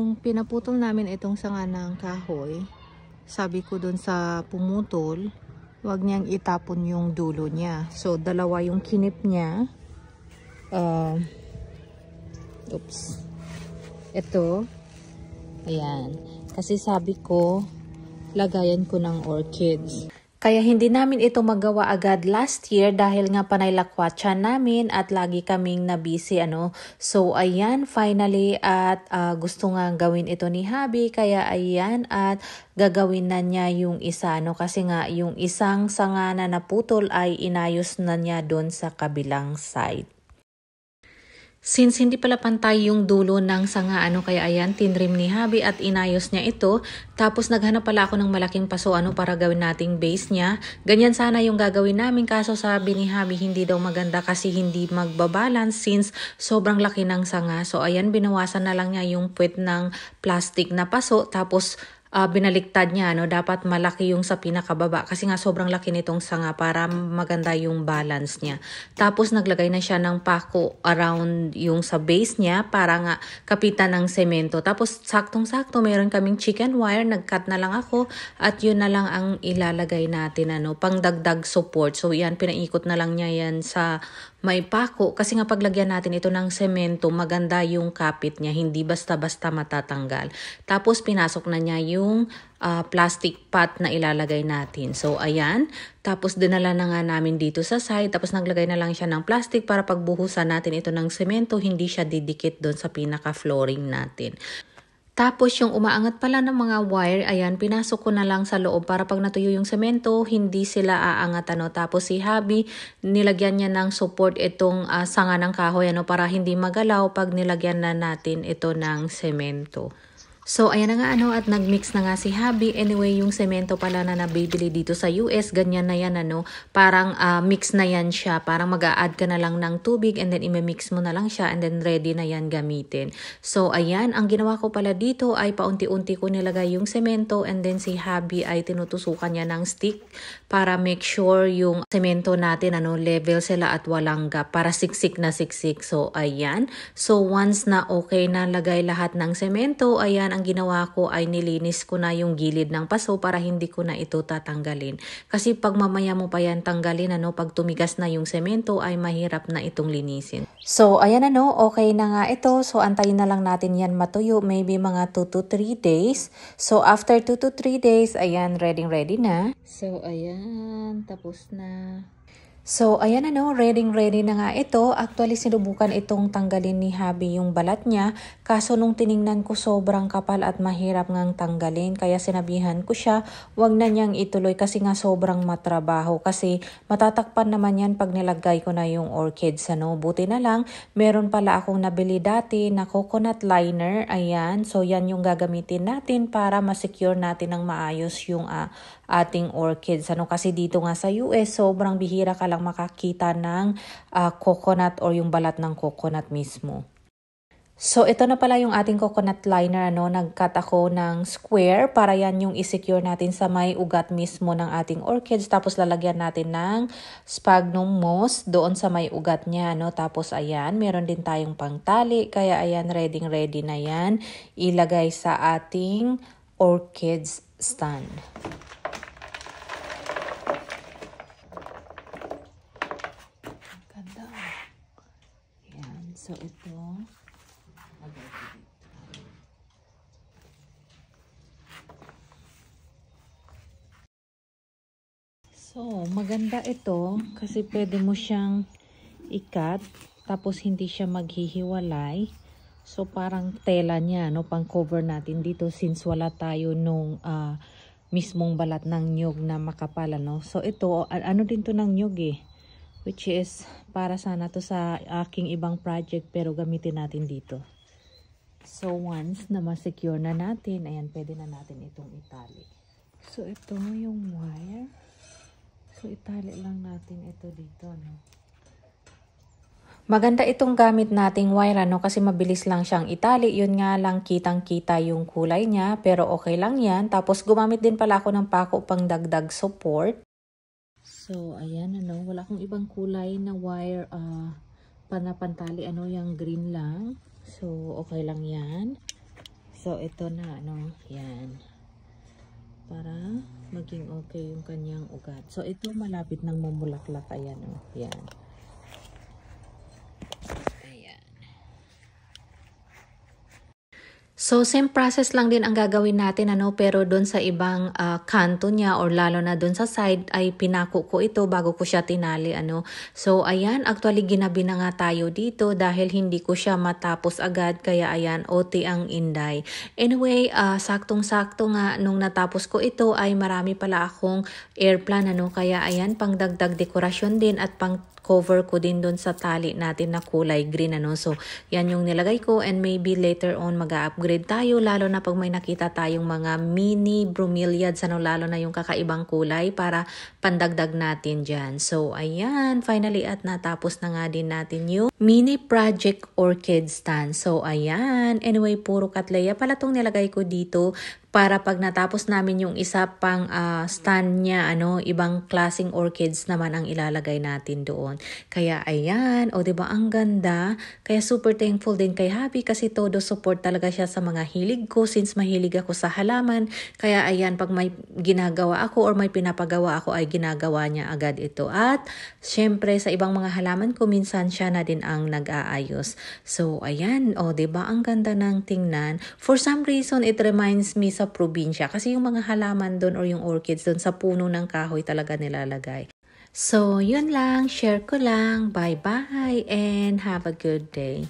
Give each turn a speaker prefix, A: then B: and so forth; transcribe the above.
A: nung pinaputol namin itong sanga ng kahoy, sabi ko dun sa pumutol, wag niyang itapon yung dulo niya. So, dalawa yung kinip niya. Oops. Ito. Ayan. Kasi sabi ko, lagayan ko ng orchids. Kaya hindi namin ito magawa agad last year dahil nga panay lakwatsa namin at lagi kaming nabisi So ayan, finally at gusto nga gawin ito ni Habi, kaya ayan at gagawin na niya yung isa kasi nga yung isang sanga na naputol ay inayos na niya doon sa kabilang side. Since hindi pala pantay yung dulo ng sanga kaya ayan, tinrim ni Habi at inayos niya ito. Tapos naghanap pala ako ng malaking paso para gawin nating base niya. Ganyan sana yung gagawin namin, kaso sabi ni Habi hindi daw maganda kasi hindi magbabalance since sobrang laki ng sanga. So ayan, binawasan na lang niya yung puwet ng plastic na paso, tapos binaliktad niya, dapat malaki yung sa pinakababa kasi nga sobrang laki nitong sanga para maganda yung balance niya. Tapos naglagay na siya ng pako around yung sa base niya para nga kapitan ng semento. Tapos saktong-sakto meron kaming chicken wire, nag-cut na lang ako at yun na lang ang ilalagay natin pang dagdag support. So yan, pinaikot na lang niya yan sa may pako kasi nga paglagyan natin ito ng semento, maganda yung kapit niya, hindi basta-basta matatanggal. Tapos pinasok na niya yung plastic pot na ilalagay natin. So ayan, tapos dinala na nga namin dito sa side, tapos naglagay na lang siya ng plastic para pagbuhusan natin ito ng semento, hindi siya didikit doon sa pinaka-flooring natin. Tapos yung umaangat pala ng mga wire, ayan, pinasok ko na lang sa loob para pag natuyo yung semento, hindi sila aangat Tapos si Habi, nilagyan niya ng support itong sanga ng kahoy para hindi magalaw pag nilagyan na natin ito ng semento. So, ayan na nga at nagmix na nga si Habi. Anyway, yung semento pala na nabibili dito sa US, ganyan na yan parang mix na yan siya. Parang mag-a-add ka na lang ng tubig and then imimix mo na lang siya and then ready na yan gamitin. So, ayan, ang ginawa ko pala dito ay paunti-unti ko nilagay yung semento and then si Habi ay tinutusukan niya ng stick para make sure yung semento natin level sila at walang gap para siksik na siksik. So, ayan. So, once na okay na lagay lahat ng semento, ayan, ang ginawa ko ay nilinis ko na yung gilid ng paso para hindi ko na ito tatanggalin. Kasi pag mamaya mo pa yan tanggalin, pag tumigas na yung semento ay mahirap na itong linisin. So, ayan okay na nga ito. So, antayin na lang natin yan matuyo, maybe mga 2 to 3 days. So, after 2 to 3 days, ayan, ready na. So, ayan, tapos na. So, ayan ready na nga ito. Actually, sinubukan itong tanggalin ni Habi yung balat niya. Kaso nung tiningnan ko, sobrang kapal at mahirap ngang tanggalin. Kaya sinabihan ko siya, wag na niyang ituloy kasi nga sobrang matrabaho. Kasi matatakpan naman yan pag nilagay ko na yung orchids. Buti na lang, meron pala akong nabili dati na coconut liner. Ayan, so yan yung gagamitin natin para ma-secure natin ng maayos yung ating orchids. Kasi dito nga sa US, sobrang bihira ka lang makakita ng coconut or yung balat ng coconut mismo. So, ito na pala yung ating coconut liner. Nag-cut ako ng square para yan yung i-secure natin sa may ugat mismo ng ating orchids. Tapos, lalagyan natin ng sphagnum moss doon sa may ugat niya. Tapos, ayan, meron din tayong pangtali. Kaya, ayan, ready na yan. Ilagay sa ating orchids stand. So, ito. So, maganda ito kasi pwede mo siyang i-cut tapos hindi siya maghihiwalay. So, parang tela niya, pang cover natin dito since wala tayo nung mismong balat ng nyug na makapal, So, ito, din to ng nyug which is para sana to sa aking ibang project pero gamitin natin dito. So once na ma-secure na natin, ayan, pwede na natin itong itali. So ito yung wire. So itali lang natin ito dito. Maganda itong gamit nating wire kasi mabilis lang siyang itali. Yun nga lang, kitang-kita yung kulay niya pero okay lang yan. Tapos gumamit din pala ako ng pako pang dagdag support. So, ayan, wala akong ibang kulay na wire panapantali, yung green lang. So, okay lang yan. So, ito na, ano, yan. Para maging okay yung kanyang ugat. So, ito malapit nang mamulaklak. Ayan, oh. Yan. Ayan. So, same process lang din ang gagawin natin, ano, pero doon sa ibang kanto niya or lalo na doon sa side ay pinako ko ito bago ko siya tinali, ano. So, ayan, actually ginabi na nga tayo dito dahil hindi ko siya matapos agad, kaya ayan, OT ang inday. Anyway, saktong-sakto nga nung natapos ko ito ay marami pala akong airplan, ano, kaya ayan, pang dagdag dekorasyon din at pang cover ko din doon sa tali natin na kulay green, ano. So, yan yung nilagay ko and maybe later on mag-upgrade tayo lalo na pag may nakita tayong mga mini bromeliads, ano, lalo na yung kakaibang kulay para pandagdag natin dyan. So, ayan, finally at natapos na nga din natin yung mini project orchid stand. So, ayan, anyway, puro Cattleya pala tong nilagay ko dito para pag natapos namin yung isa pang stand niya, ano, ibang klaseng orchids naman ang ilalagay natin doon. Kaya ayan, o diba ang ganda? Kaya super thankful din kay Happy kasi todo support talaga siya sa mga hilig ko since mahilig ako sa halaman. Kaya ayan, pag may ginagawa ako or may pinapagawa ako ay ginagawa niya agad ito. At syempre sa ibang mga halaman ko minsan siya na din ang nag-aayos. So ayan, o diba ang ganda ng tingnan? For some reason, it reminds me sa probinsya kasi yung mga halaman doon or yung orchids doon sa puno ng kahoy talaga nilalagay. So, yun lang. Share ko lang. Bye-bye and have a good day.